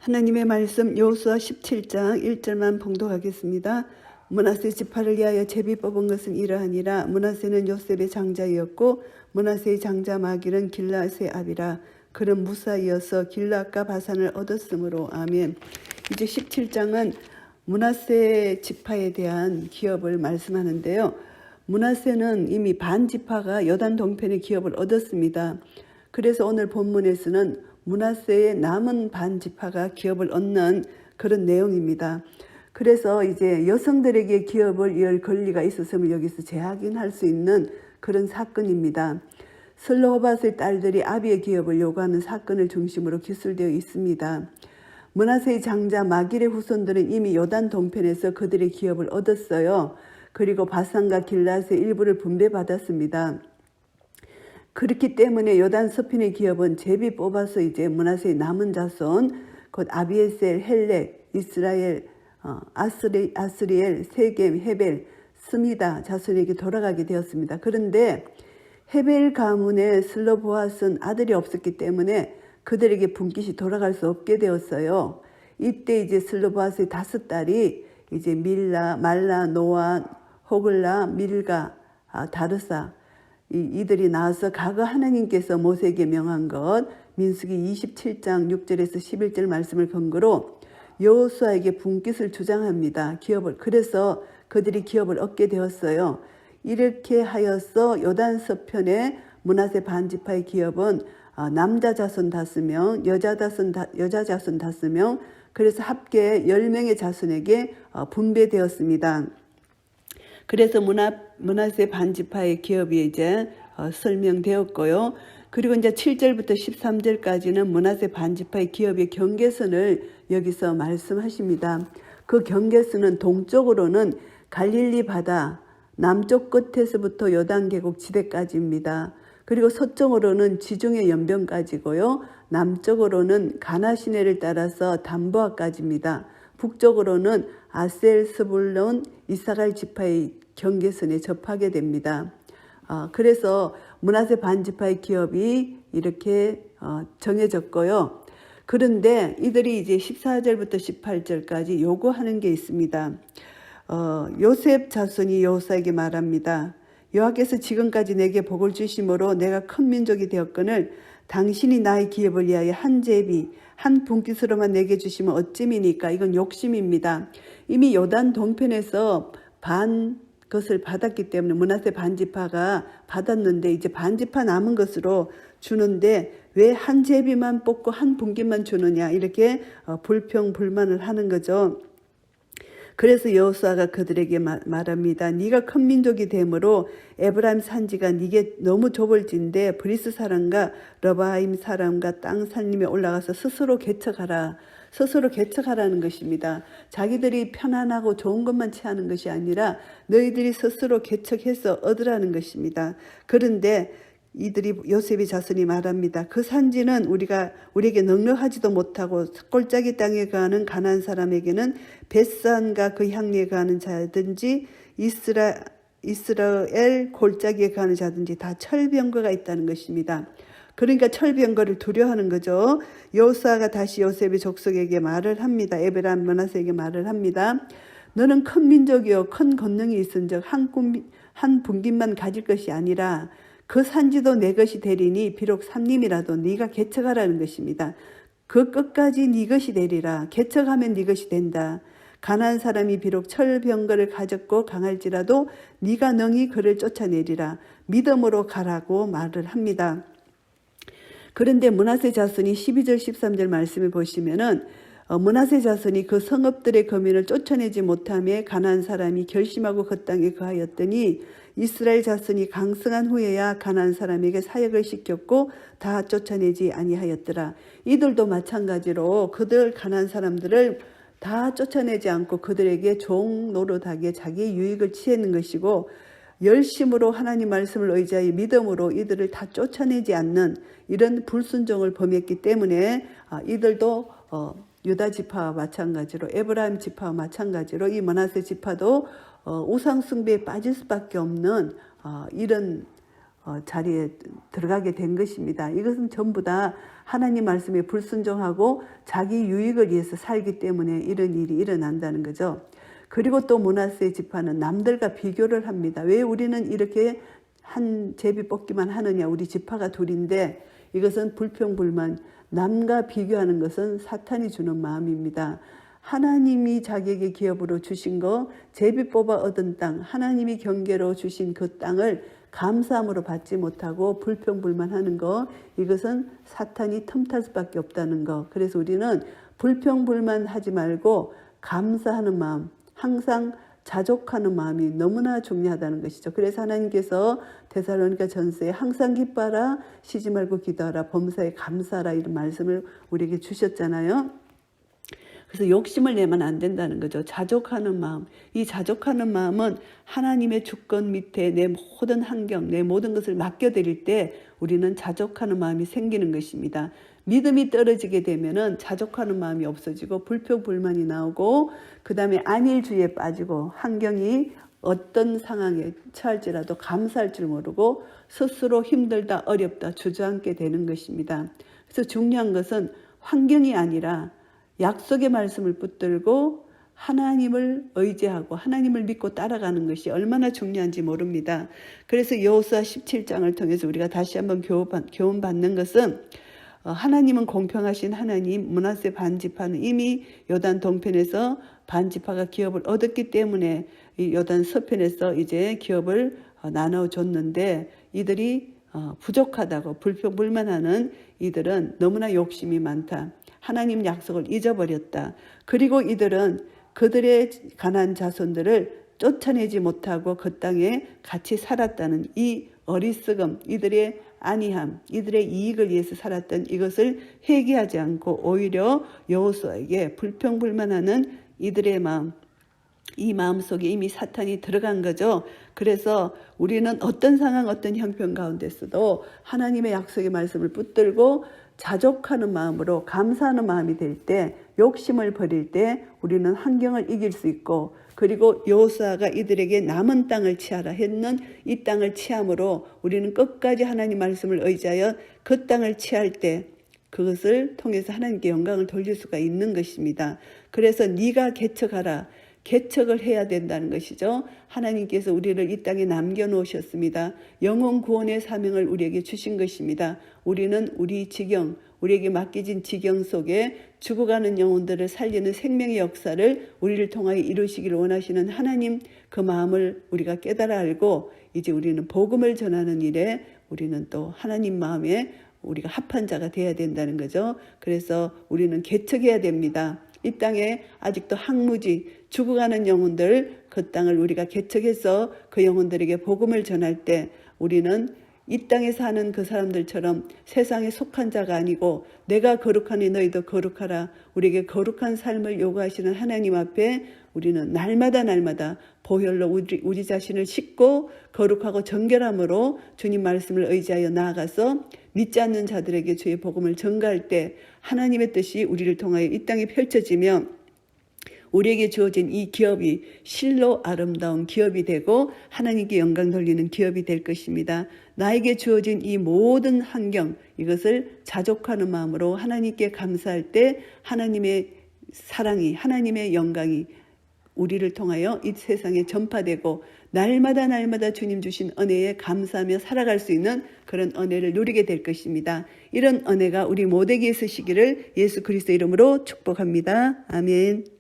하나님의 말씀 여호수아 17장 1절만 봉독하겠습니다. 므낫세 지파를 위하여 제비 뽑은 것은 이러하니라. 므낫세는 요셉의 장자이었고 므낫세의 장자 마길은 길앗의 아비라. 그는 무사이어서 길앗과 바산을 얻었으므로. 아멘. 이제 17장은 므낫세 지파에 대한 기업을 말씀하는데요. 므낫세는 이미 반 지파가 요단 동편의 기업을 얻었습니다. 그래서 오늘 본문에서는 므낫세의 남은 반 지파가 기업을 얻는 그런 내용입니다. 그래서 이제 여성들에게 기업을 이을 권리가 있었음을 여기서 재확인할 수 있는 그런 사건입니다. 슬로바스의 딸들이 아비의 기업을 요구하는 사건을 중심으로 기술되어 있습니다. 므낫세의 장자 마길의 후손들은 이미 요단 동편에서 그들의 기업을 얻었어요. 그리고 바산과 길앗의 일부를 분배받았습니다. 그렇기 때문에 요단 서편의 기업은 제비 뽑아서 이제 므낫세의 남은 자손, 곧 아비에셀, 헬렉, 이스라엘, 아스리엘, 세겜, 헤벨, 스미다 자손에게 돌아가게 되었습니다. 그런데 헤벨 가문의 슬로보앗은 아들이 없었기 때문에 그들에게 분깃이 돌아갈 수 없게 되었어요. 이때 이제 슬로보앗의 5딸이 이제 밀라, 말라, 노아, 호글라, 밀가, 다르사 이들이 나와서 과거 하나님께서 모세에게 명한 것 민수기 27장 6절에서 11절 말씀을 근거로 여호수아에게 분깃을 주장합니다. 기업을. 그래서 그들이 기업을 얻게 되었어요. 이렇게 하여서 요단 서편의 므낫세 반지파의 기업은 남자 자손 5명, 여자 자손 5명, 그래서 합계 10명의 자손에게 분배되었습니다. 그래서 므낫세 반지파의 기업이 이제 설명되었고요. 그리고 이제 7절부터 13절까지는 므낫세 반지파의 기업의 경계선을 여기서 말씀하십니다. 그 경계선은 동쪽으로는 갈릴리 바다 남쪽 끝에서부터 요단 계곡 지대까지입니다. 그리고 서쪽으로는 지중해 연변까지고요. 남쪽으로는 가나 시내를 따라서 담보아까지입니다. 북쪽으로는 아셀, 스불론, 이사갈 지파의 경계선에 접하게 됩니다. 그래서 므낫세 반지파의 기업이 이렇게 정해졌고요. 그런데 이들이 이제 14절부터 18절까지 요구하는 게 있습니다. 요셉 자손이 여호수아에게 말합니다. 여호와께서 지금까지 내게 복을 주심으로 내가 큰 민족이 되었거늘 당신이 나의 기업을 위하여 한 제비 한 분깃으로만 내게 주시면 어찌미니까. 이건 욕심입니다. 이미 요단 동편에서 반 것을 받았기 때문에 므낫세 반지파가 받았는데 이제 반지파 남은 것으로 주는데 왜 한 제비만 뽑고 한 분깃만 주느냐, 이렇게 불평불만을 하는 거죠. 그래서 여호수아가 그들에게 말합니다. 네가 큰 민족이 되므로 에브라임 산지가 네게 너무 좁을진데 브리스 사람과 러바임 사람과 땅 산림에 올라가서 스스로 개척하라. 스스로 개척하라는 것입니다. 자기들이 편안하고 좋은 것만 취하는 것이 아니라 너희들이 스스로 개척해서 얻으라는 것입니다. 그런데 이들이 요셉의 자손이 말합니다. 그 산지는 우리에게 넉넉하지도 못하고 골짜기 땅에 거하는 가나안 사람에게는 벳산과 그 향리에 거하는 자든지 이스라엘 골짜기에 거하는 자든지 다 철병거가 있다는 것입니다. 그러니까 철병거를 두려워하는 거죠. 여호수아가 다시 요셉의 족속에게 말을 합니다. 에브라임 므낫세에게 말을 합니다. 너는 큰 민족이요 큰 권능이 있은즉 한 분깃만 가질 것이 아니라 그 산지도 내 것이 되리니 비록 삼림이라도 네가 개척하라는 것입니다. 그 끝까지 네 것이 되리라. 개척하면 네 것이 된다. 가난한 사람이 비록 철병거를 가졌고 강할지라도 네가 능히 그를 쫓아내리라. 믿음으로 가라고 말을 합니다. 그런데 므낫세 자손이 12절 13절 말씀을 보시면은 므낫세 자손이 그 성읍들의 거민을 쫓아내지 못하며 가나안 사람이 결심하고 그 땅에 거하였더니 이스라엘 자손이 강성한 후에야 가나안 사람에게 사역을 시켰고 다 쫓아내지 아니하였더라. 이들도 마찬가지로 그들 가나안 사람들을 다 쫓아내지 않고 그들에게 종 노릇하게 자기 유익을 취하는 것이고 열심으로 하나님 말씀을 의지하여 믿음으로 이들을 다 쫓아내지 않는 이런 불순종을 범했기 때문에 이들도 유다 지파와 마찬가지로 에브라임 지파와 마찬가지로 이 므낫세 지파도 우상 숭배에 빠질 수밖에 없는 이런 자리에 들어가게 된 것입니다. 이것은 전부 다 하나님 말씀에 불순종하고 자기 유익을 위해서 살기 때문에 이런 일이 일어난다는 거죠. 그리고 또 므낫세 지파는 남들과 비교를 합니다. 왜 우리는 이렇게 한 제비 뽑기만 하느냐. 우리 지파가 둘인데 이것은 불평불만, 남과 비교하는 것은 사탄이 주는 마음입니다. 하나님이 자기에게 기업으로 주신 거, 제비 뽑아 얻은 땅, 하나님이 경계로 주신 그 땅을 감사함으로 받지 못하고 불평불만하는 거, 이것은 사탄이 틈탈 수밖에 없다는 거. 그래서 우리는 불평불만하지 말고 감사하는 마음, 항상 자족하는 마음이 너무나 중요하다는 것이죠. 그래서 하나님께서 데살로니가 전서에 항상 기뻐하라, 쉬지 말고 기도하라, 범사에 감사하라, 이런 말씀을 우리에게 주셨잖아요. 그래서 욕심을 내면 안 된다는 거죠. 자족하는 마음. 이 자족하는 마음은 하나님의 주권 밑에 내 모든 환경, 내 모든 것을 맡겨드릴 때 우리는 자족하는 마음이 생기는 것입니다. 믿음이 떨어지게 되면은 자족하는 마음이 없어지고 불평불만이 나오고, 그 다음에 안일주의에 빠지고, 환경이 어떤 상황에 처할지라도 감사할 줄 모르고 스스로 힘들다, 어렵다 주저앉게 되는 것입니다. 그래서 중요한 것은 환경이 아니라 약속의 말씀을 붙들고 하나님을 의지하고 하나님을 믿고 따라가는 것이 얼마나 중요한지 모릅니다. 그래서 여호수아 17장을 통해서 우리가 다시 한번 교훈받는 것은, 하나님은 공평하신 하나님, 므낫세 반지파는 이미 요단 동편에서 반지파가 기업을 얻었기 때문에 이 요단 서편에서 이제 기업을 나눠줬는데, 이들이 부족하다고 불평불만하는 이들은 너무나 욕심이 많다. 하나님 약속을 잊어버렸다. 그리고 이들은 그들의 가난한 자손들을 쫓아내지 못하고 그 땅에 같이 살았다는 이 어리석음, 이들의 안이함, 이들의 이익을 위해서 살았던 이것을 회개하지 않고 오히려 여호수아에게 불평불만하는 이들의 마음, 이 마음속에 이미 사탄이 들어간 거죠. 그래서 우리는 어떤 상황, 어떤 형편 가운데서도 하나님의 약속의 말씀을 붙들고 자족하는 마음으로 감사하는 마음이 될 때, 욕심을 버릴 때 우리는 환경을 이길 수 있고, 그리고 여호수아가 이들에게 남은 땅을 취하라 했는 이 땅을 취함으로 우리는 끝까지 하나님 말씀을 의지하여 그 땅을 취할 때 그것을 통해서 하나님께 영광을 돌릴 수가 있는 것입니다. 그래서 네가 개척하라. 개척을 해야 된다는 것이죠. 하나님께서 우리를 이 땅에 남겨놓으셨습니다. 영혼 구원의 사명을 우리에게 주신 것입니다. 우리는 우리 지경, 우리에게 맡겨진 지경 속에 죽어가는 영혼들을 살리는 생명의 역사를 우리를 통하여 이루시기를 원하시는 하나님, 그 마음을 우리가 깨달아 알고 이제 우리는 복음을 전하는 일에 우리는 또 하나님 마음에 우리가 합한 자가 되어야 된다는 거죠. 그래서 우리는 개척해야 됩니다. 이 땅에 아직도 항무지 죽어가는 영혼들, 그 땅을 우리가 개척해서 그 영혼들에게 복음을 전할 때 우리는 이 땅에 사는 그 사람들처럼 세상에 속한 자가 아니고, 내가 거룩하니 너희도 거룩하라, 우리에게 거룩한 삶을 요구하시는 하나님 앞에 우리는 날마다 보혈로 우리 자신을 씻고 거룩하고 정결함으로 주님 말씀을 의지하여 나아가서 믿지 않는 자들에게 주의 복음을 전가할 때 하나님의 뜻이 우리를 통하여 이 땅에 펼쳐지며 우리에게 주어진 이 기업이 실로 아름다운 기업이 되고 하나님께 영광 돌리는 기업이 될 것입니다. 나에게 주어진 이 모든 환경, 이것을 자족하는 마음으로 하나님께 감사할 때 하나님의 사랑이, 하나님의 영광이 우리를 통하여 이 세상에 전파되고 날마다 주님 주신 은혜에 감사하며 살아갈 수 있는 그런 은혜를 누리게 될 것입니다. 이런 은혜가 우리 모두에게 있으시기를 예수 그리스도 이름으로 축복합니다. 아멘.